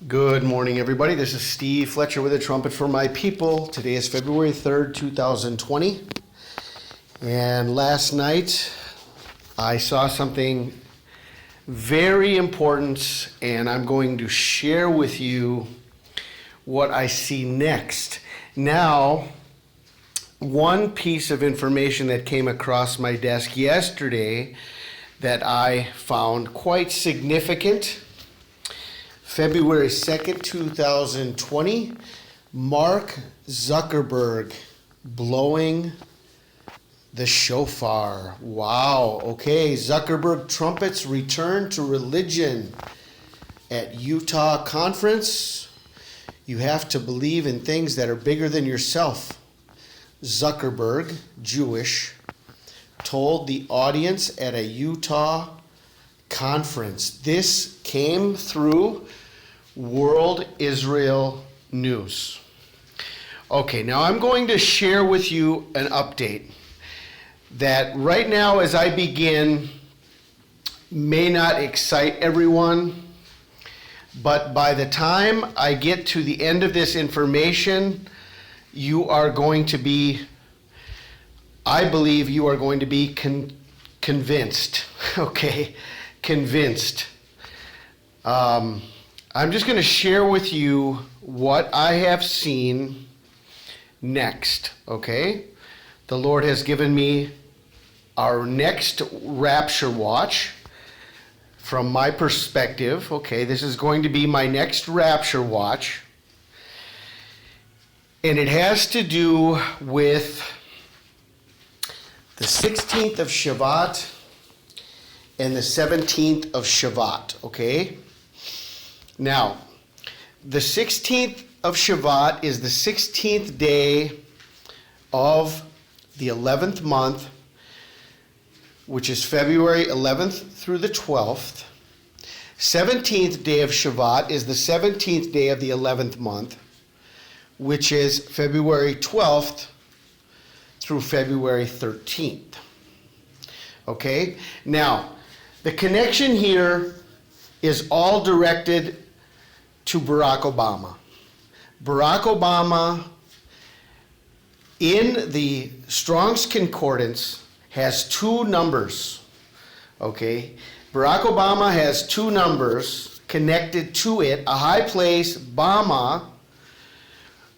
Good morning, everybody. This is Steve Fletcher with a trumpet for my people. Today is February 3rd, 2020. And last night, I saw something very important, and I'm going to share with you what I see next. Now, one piece of information that came across my desk yesterday that I found quite significant. February 2nd, 2020, Mark Zuckerberg blowing the shofar. Wow, okay, Zuckerberg trumpets return to religion at Utah conference. You have to believe in things that are bigger than yourself. Zuckerberg, Jewish, told the audience at a Utah conference. This came through World Israel News. Okay, now I'm going to share with you an update that right now as I begin may not excite everyone, but by the time I get to the end of this information, you are going to be, I believe you are going to be convinced, okay? Convinced. I'm just going to share with you what I have seen next, okay? The Lord has given me our next Rapture watch from my perspective, okay? This is going to be my next Rapture watch. And it has to do with the 16th of Shavat and the 17th of Shavat, okay? Now, the 16th of Shavat is the 16th day of the 11th month, which is February 11th through the 12th. 17th day of Shavat is the 17th day of the 11th month, which is February 12th through February 13th. Okay? Now, the connection here is all directed to Barack Obama. Barack Obama, in the Strong's Concordance, has two numbers. Okay? Barack Obama has two numbers connected to it. A high place, Bama,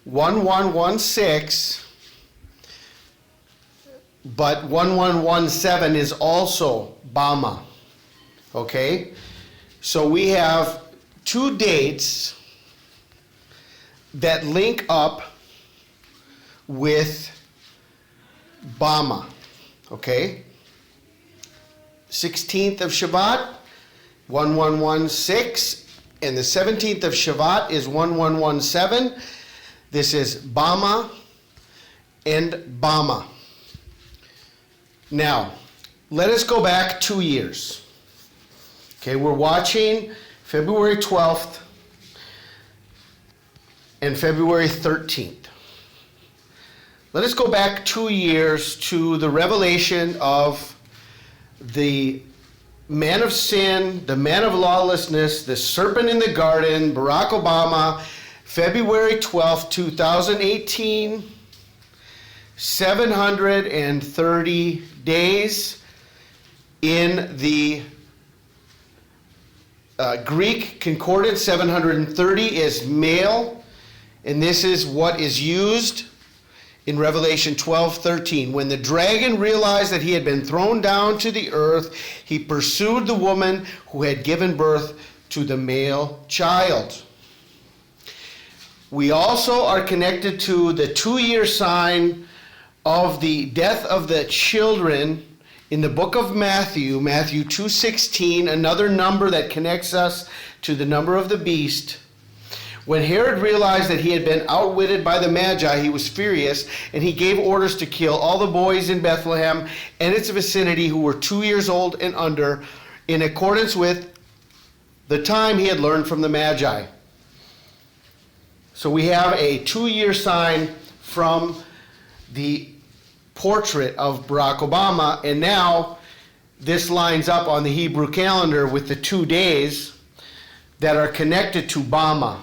1116, but 1117 is also Bama. Okay? So we have two dates that link up with Bama. Okay? 16th of Shavat, 1116, and the 17th of Shavat is 1117. This is Bama and Bama. Now, let us go back 2 years. Okay, we're watching February 12th and February 13th. Let us go back 2 years to the revelation of the man of sin, the man of lawlessness, the serpent in the garden, Barack Obama, February 12th, 2018, 730 days in the Greek concordance. 730 is male, and this is what is used in Revelation 12:13. When the dragon realized that he had been thrown down to the earth, he pursued the woman who had given birth to the male child. We also are connected to the 2-year sign of the death of the children in the book of Matthew, Matthew 2:16, another number that connects us to the number of the beast. When Herod realized that he had been outwitted by the Magi, he was furious, and he gave orders to kill all the boys in Bethlehem and its vicinity who were 2 years old and under, in accordance with the time he had learned from the Magi. So we have a 2-year sign from the portrait of Barack Obama, and now this lines up on the Hebrew calendar with the 2 days that are connected to Bama,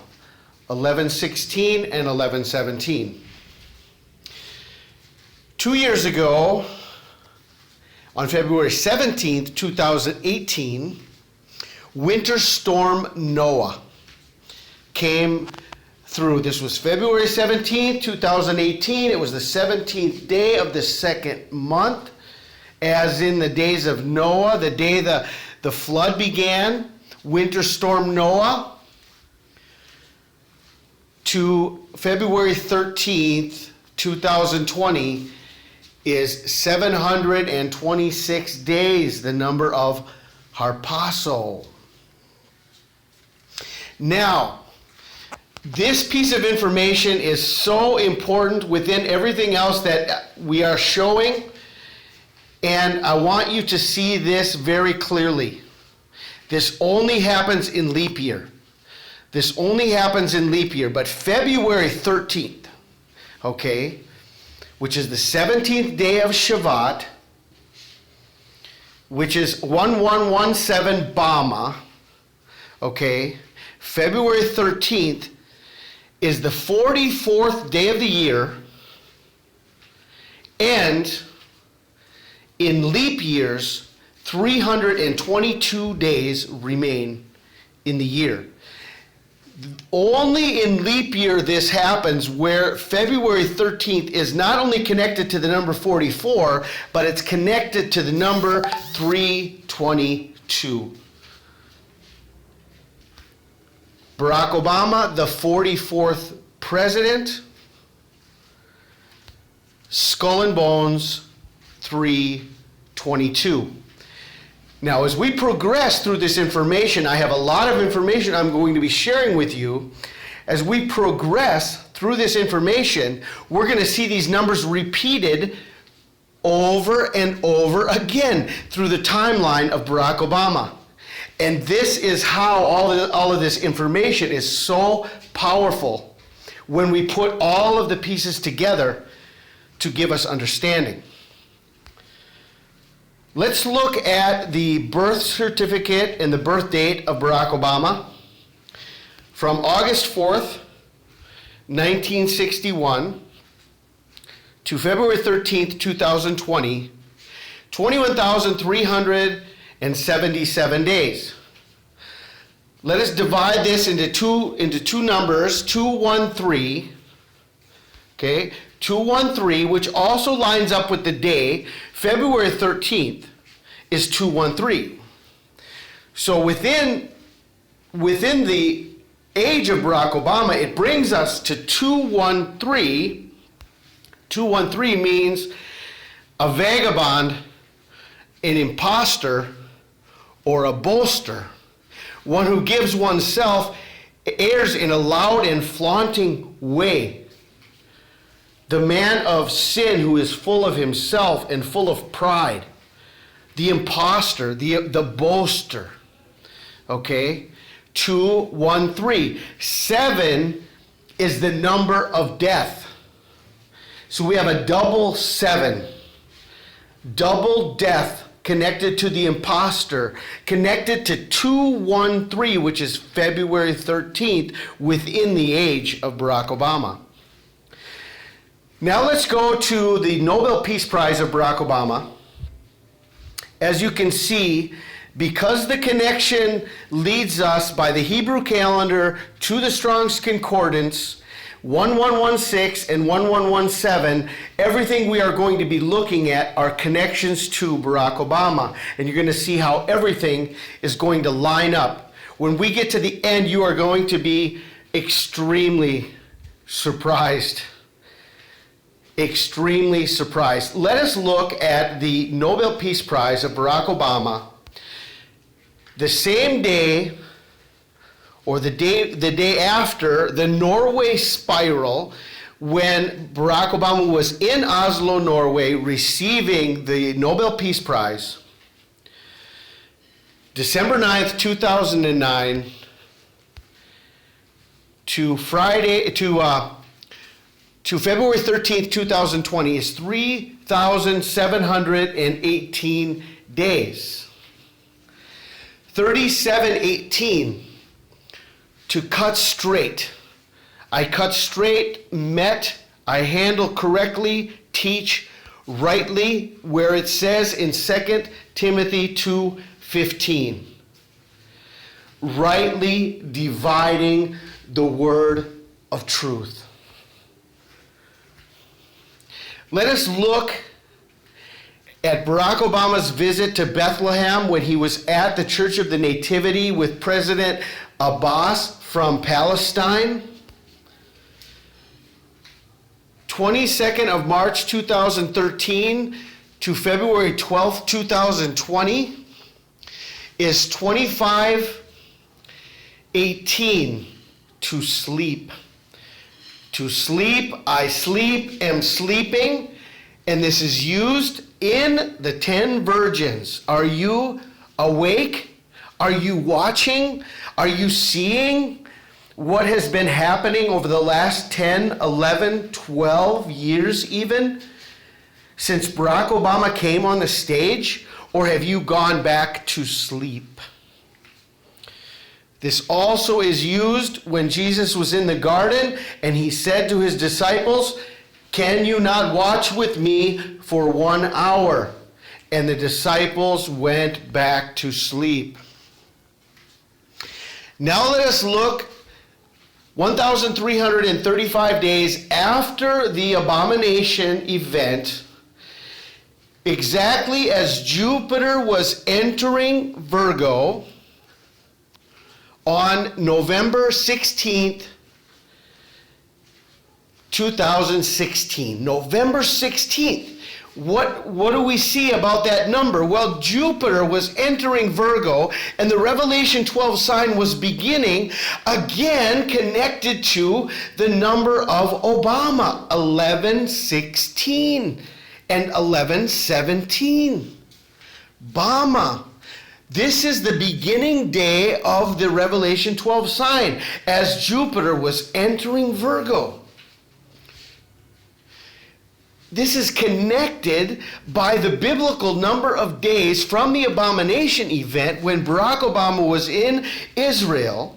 11:16 and 11:17. 2 years ago, on February 17th, 2018, Winter Storm Noah came through. This was February 17th, 2018. It was the 17th day of the second month, as in the days of Noah, the day the flood began. Winter Storm Noah to February 13th, 2020 is 726 days, the number of Harpazo. Now, this piece of information is so important within everything else that we are showing, and I want you to see this very clearly. This only happens in leap year. This only happens in leap year, but February 13th, okay, which is the 17th day of Shavat, which is 1117 Bama, okay, February 13th is the 44th day of the year, and in leap years, 322 days remain in the year. Only in leap year this happens, where February 13th is not only connected to the number 44, but it's connected to the number 322. Barack Obama, the 44th president, Skull and Bones, 322. Now, as we progress through this information, I have a lot of information I'm going to be sharing with you. As we progress through this information, we're going to see these numbers repeated over and over again through the timeline of Barack Obama. And this is how all of this information is so powerful when we put all of the pieces together to give us understanding. Let's look at the birth certificate and the birth date of Barack Obama. From August 4th, 1961 to February 13th, 2020, 21,377 days. Let us divide this into two numbers, 213, okay? 213, which also lines up with the day, February 13th, is 213. So within the age of Barack Obama, it brings us to 213. 213 means a vagabond, an imposter, or a boaster, one who gives oneself airs in a loud and flaunting way. The man of sin who is full of himself and full of pride. The imposter, the boaster. Okay? 213. 7 is the number of death. So we have a double 7. Double death connected to the imposter, connected to 213, which is February 13th, within the age of Barack Obama. Now let's go to the Nobel Peace Prize of Barack Obama. As you can see, because the connection leads us by the Hebrew calendar to the Strong's Concordance, 1116 and 1117, everything we are going to be looking at are connections to Barack Obama. And you're going to see how everything is going to line up. When we get to the end, you are going to be extremely surprised. Extremely surprised. Let us look at the Nobel Peace Prize of Barack Obama. The same day, or the day after the Norway spiral, when Barack Obama was in Oslo, Norway, receiving the Nobel Peace Prize, December 9th, 2009, to February 13th, 2020 is 3,718 days. 3718 to cut straight. I cut straight, met, I handle correctly, teach rightly, where it says in 2 Timothy 2:15. Rightly dividing the word of truth. Let us look at Barack Obama's visit to Bethlehem when he was at the Church of the Nativity with President Abbas from Palestine. 22nd of March 2013 to February 12th, 2020 is 25:18 to sleep. To sleep, I sleep, am sleeping, and this is used in the 10 virgins. Are you awake? Are you watching? Are you seeing what has been happening over the last 10, 11, 12 years even since Barack Obama came on the stage? Or have you gone back to sleep? This also is used when Jesus was in the garden and he said to his disciples, "Can you not watch with me for 1 hour?" And the disciples went back to sleep. Now let us look 1,335 days after the abomination event, exactly as Jupiter was entering Virgo on November 16th, 2016. November 16th. What do we see about that number? Well, Jupiter was entering Virgo, and the Revelation 12 sign was beginning, again connected to the number of Obama, 1116 and 1117. Bama. This is the beginning day of the Revelation 12 sign, as Jupiter was entering Virgo. This is connected by the biblical number of days from the abomination event when Barack Obama was in Israel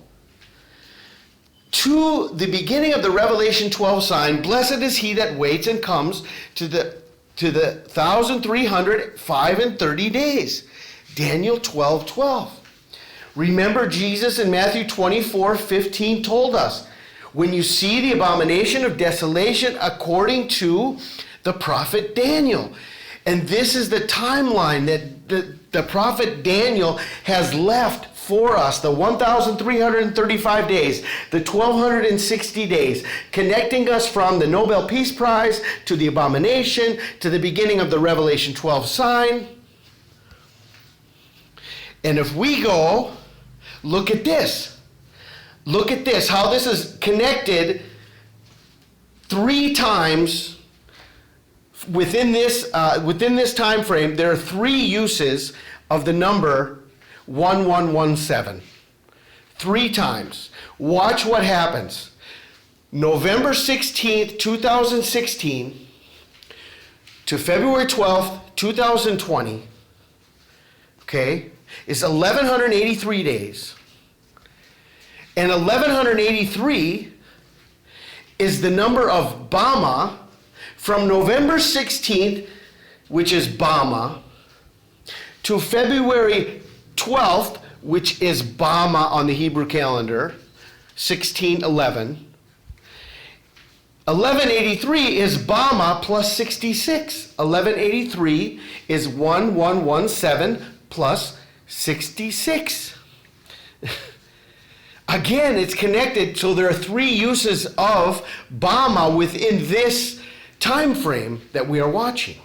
to the beginning of the Revelation 12 sign. Blessed is he that waits and comes to the 1,305 and 30 days. Daniel 12:12. Remember, Jesus in Matthew 24:15 told us, when you see the abomination of desolation according to the prophet Daniel. And this is the timeline that the prophet Daniel has left for us, the 1,335 days, the 1,260 days, connecting us from the Nobel Peace Prize to the abomination to the beginning of the Revelation 12 sign. And if we go, look at this. Look at this, how this is connected 3 times within this time frame. There are 3 uses of the number 1117. 3 times. Watch what happens. November 16th, 2016 to February 12th, 2020, okay, is 1,183 days. And 1,183 is the number of Bama from November 16th, which is Bama, to February 12th, which is Bama on the Hebrew calendar, 1611. 1183 is Bama plus 66. 1183 is 1117 plus 66. Again, it's connected, so there are 3 uses of Bama within this time frame that we are watching.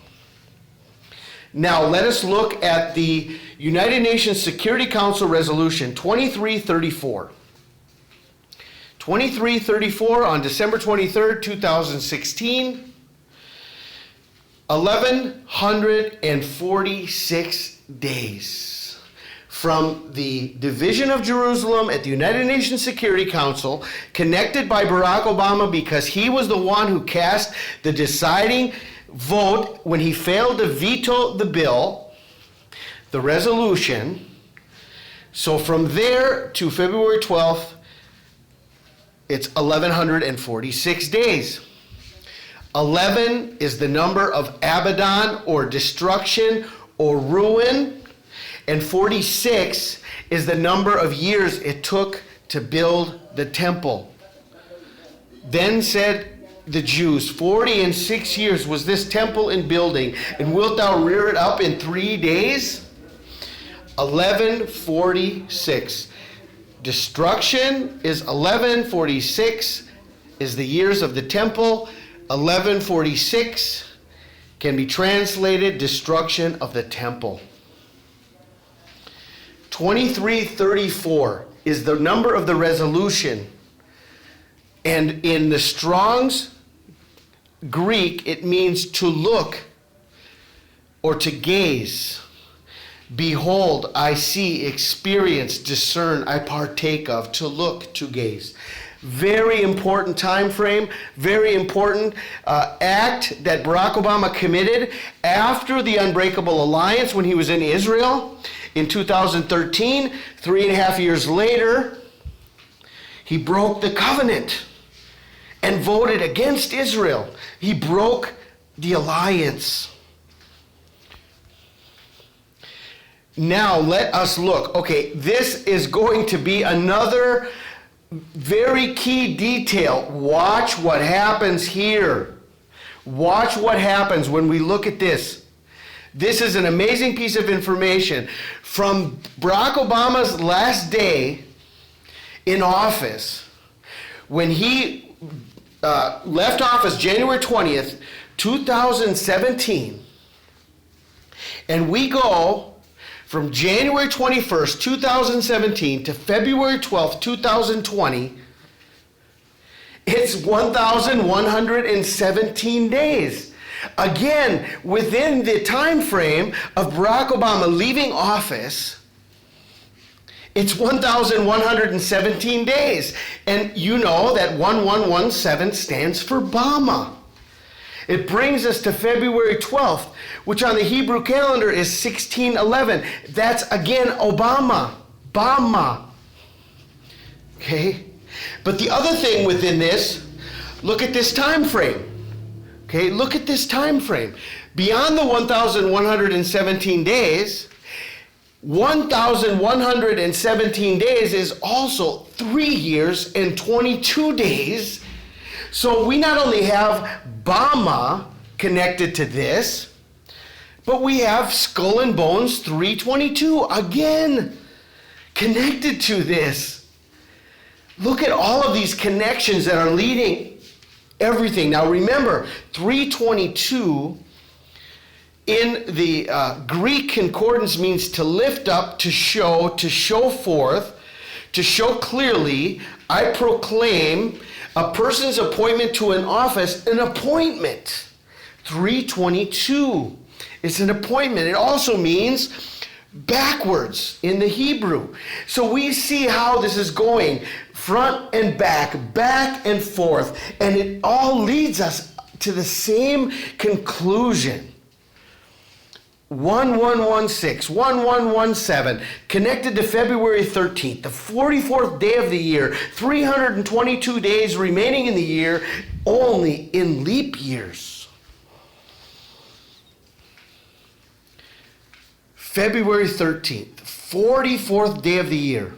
Now, let us look at the United Nations Security Council Resolution 2334. 2334 on December 23rd, 2016. 1,146 days from the division of Jerusalem at the United Nations Security Council, connected by Barack Obama because he was the one who cast the deciding vote when he failed to veto the bill, the resolution. So from there to February 12th, It's 1,146 days. 11 is the number of Abaddon, or destruction or ruin. And 46 is the number of years it took to build the temple. Then said the Jews, 46 years was this temple in building, and wilt thou rear it up in 3 days? 1146. Destruction is 1146 is the years of the temple. 1146 can be translated destruction of the temple. 2334 is the number of the resolution. And in the Strong's Greek, it means to look or to gaze. Behold, I see, experience, discern, I partake of, to look, to gaze. Very important time frame, very important act that Barack Obama committed after the Unbreakable Alliance when he was in Israel in 2013. 3.5 years later, he broke the covenant and voted against Israel. He broke the alliance. Now let us look. Okay, this is going to be another very key detail. Watch what happens here. Watch what happens when we look at this. This is an amazing piece of information. From Barack Obama's last day in office, when he left office January 20th, 2017, and we go from January 21st, 2017 to February 12th, 2020, it's 1,117 days. Again, within the time frame of Barack Obama leaving office, it's 1,117 days. And you know that 1117 stands for Bama. It brings us to February 12th, which on the Hebrew calendar is 1611. That's again Obama. Bama. Okay? But the other thing within this, look at this time frame. Okay? Look at this time frame. Beyond the 1,117 days, 1,117 days is also 3 years and 22 days. So we not only have Bama connected to this, but we have Skull and Bones 322 again connected to this. Look at all of these connections that are leading everything. Now remember, 322 in the Greek concordance means to lift up, to show forth, to show clearly. I proclaim a person's appointment to an office, an appointment. 322 is an appointment. It also means backwards in the Hebrew. So we see how this is going, front and back and forth, and it all leads us to the same conclusion. 1116, 1117, connected to February 13th, the 44th day of the year, 322 days remaining in the year, only in leap years. February 13th, 44th day of the year,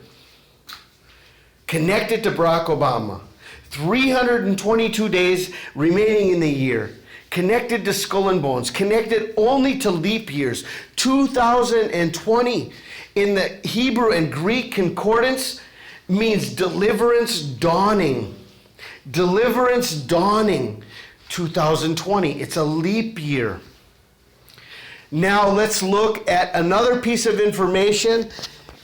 connected to Barack Obama, 322 days remaining in the year, connected to Skull and Bones, connected only to leap years. 2020 in the Hebrew and Greek concordance means deliverance dawning. Deliverance dawning. 2020. It's a leap year. Now let's look at another piece of information,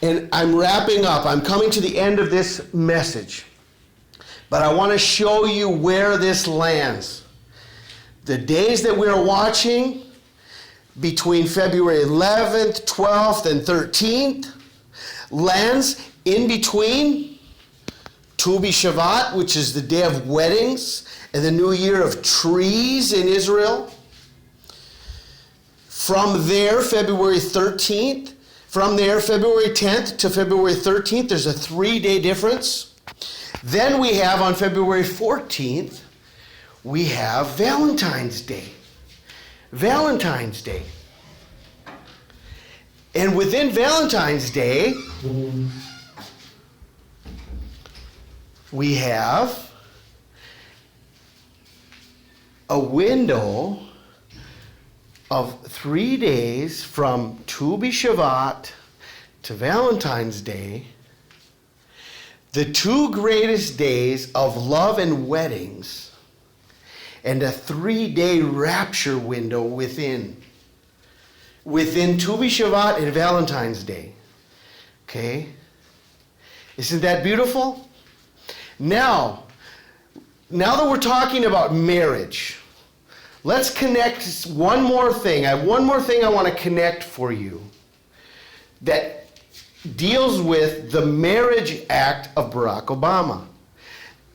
and I'm wrapping up. I'm coming to the end of this message. But I want to show you where this lands. The days that we're watching between February 11th, 12th, and 13th lands in between Tu B'Shavat, which is the day of weddings, and the new year of trees in Israel. From there, February 13th, from there, February 10th to February 13th, there's a 3-day difference. Then we have on February 14th, we have Valentine's Day. Valentine's Day. And within Valentine's Day, we have a window of 3 days from Tu B'Shavat to Valentine's Day, the two greatest days of love and weddings, and a 3-day rapture window within Tu B'Shavat and Valentine's Day. Okay? Isn't that beautiful? Now that we're talking about marriage, let's connect one more thing. I have one more thing I want to connect for you that deals with the marriage act of Barack Obama.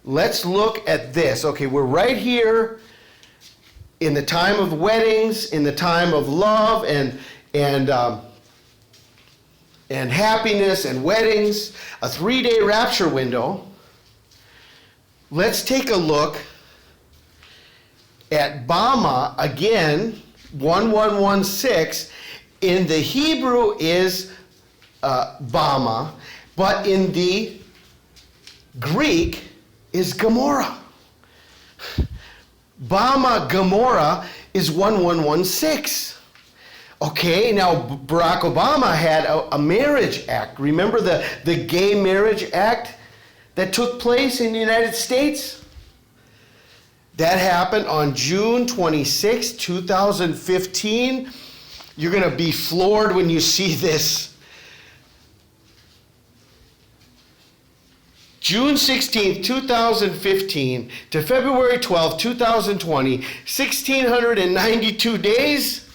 Let's look at this. Okay, we're right here in the time of weddings, in the time of love and happiness and weddings, a 3-day rapture window. Let's take a look at Bama again, 1116. In the Hebrew is Bama, but in the Greek is Gomorrah. Bama Gomorrah is 1116. Okay, now Barack Obama had a marriage act. Remember the gay marriage act that took place in the United States? That happened on June 26, 2015. You're going to be floored when you see this. June 16, 2015 to February 12, 2020, 1,692 days.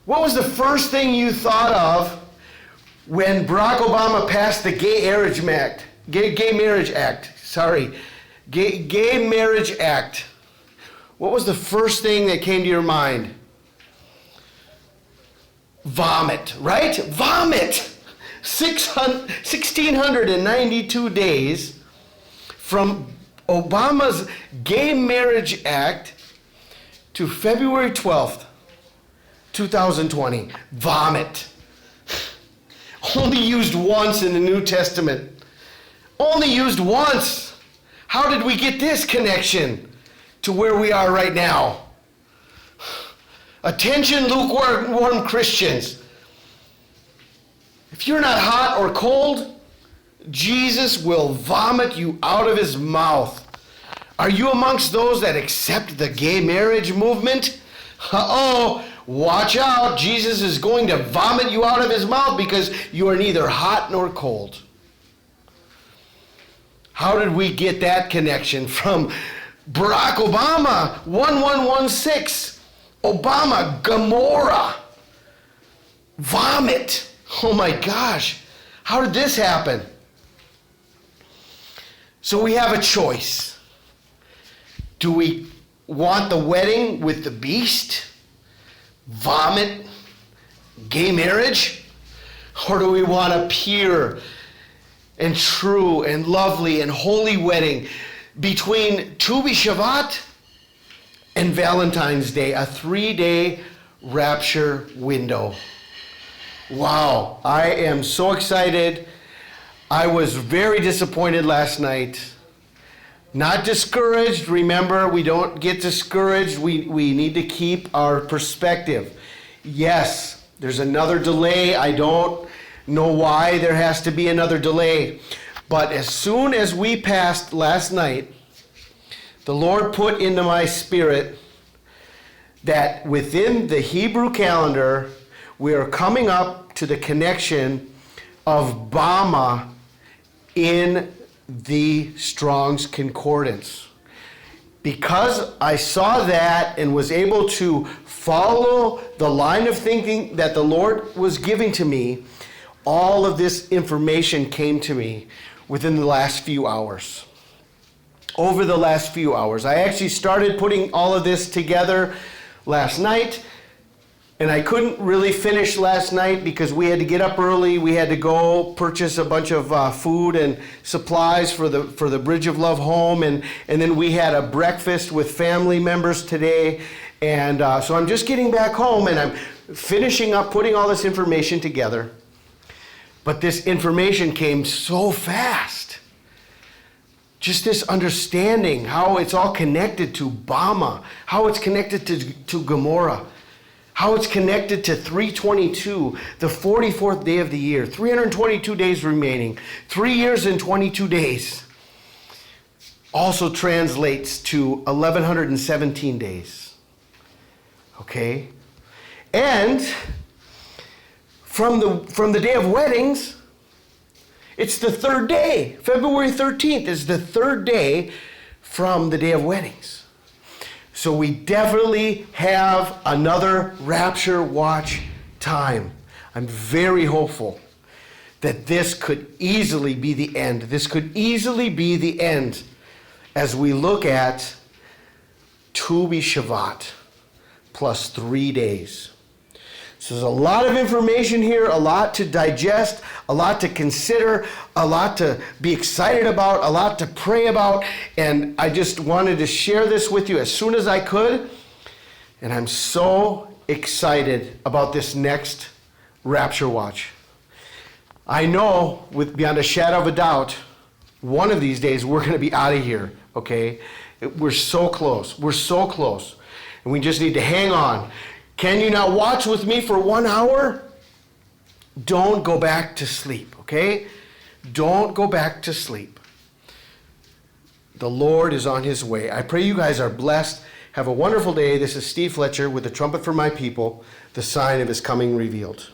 What was the first thing you thought of when Barack Obama passed the Gay Marriage Act? Gay Marriage Act. What was the first thing that came to your mind? Vomit, right? Vomit! 1,692 days from Obama's Gay Marriage Act to February 12th, 2020. Vomit. Only used once in the New Testament. Only used once. How did we get this connection to where we are right now? Attention, lukewarm Christians. If you're not hot or cold, Jesus will vomit you out of his mouth. Are you amongst those that accept the gay marriage movement? Uh-oh, watch out. Jesus is going to vomit you out of his mouth because you are neither hot nor cold. How did we get that connection from Barack Obama, 1116, Obama, Gomorrah, vomit? Oh my gosh, how did this happen? So we have a choice. Do we want the wedding with the beast, vomit, gay marriage? Or do we want a pure and true and lovely and holy wedding between Tu B'Shavat and Valentine's Day, a 3-day rapture window? Wow, I am so excited. I was very disappointed last night. Not discouraged. Remember, we don't get discouraged. We need to keep our perspective. Yes, there's another delay. I don't know why there has to be another delay. But as soon as we passed last night, the Lord put into my spirit that within the Hebrew calendar, we are coming up to the connection of Bama in the Strong's Concordance. Because I saw that and was able to follow the line of thinking that the Lord was giving to me, all of this information came to me within the last few hours. Over the last few hours. I actually started putting all of this together last night. And I couldn't really finish last night because we had to get up early. We had to go purchase a bunch of food and supplies for the Bridge of Love home. And then we had a breakfast with family members today. And so I'm just getting back home and I'm finishing up putting all this information together. But this information came so fast. Just this understanding how it's all connected to Bama, how it's connected to Gomorrah, how it's connected to 322, the 44th day of the year, 322 days remaining, 3 years and 22 days. Also translates to 1117 days. Okay? And from the day of weddings, it's the third day. February 13th is the third day from the day of weddings. So we definitely have another Rapture Watch time. I'm very hopeful that this could easily be the end. This could easily be the end as we look at Tu B'Shavat plus 3 days. So there's a lot of information here, a lot to digest, a lot to consider, a lot to be excited about, a lot to pray about. And I just wanted to share this with you as soon as I could. And I'm so excited about this next Rapture Watch. I know beyond a shadow of a doubt, one of these days we're going to be out of here, okay? We're so close. We're so close. And we just need to hang on. Can you now watch with me for 1 hour? Don't go back to sleep, okay? Don't go back to sleep. The Lord is on his way. I pray you guys are blessed. Have a wonderful day. This is Steve Fletcher with the Trumpet for My People, the sign of his coming revealed.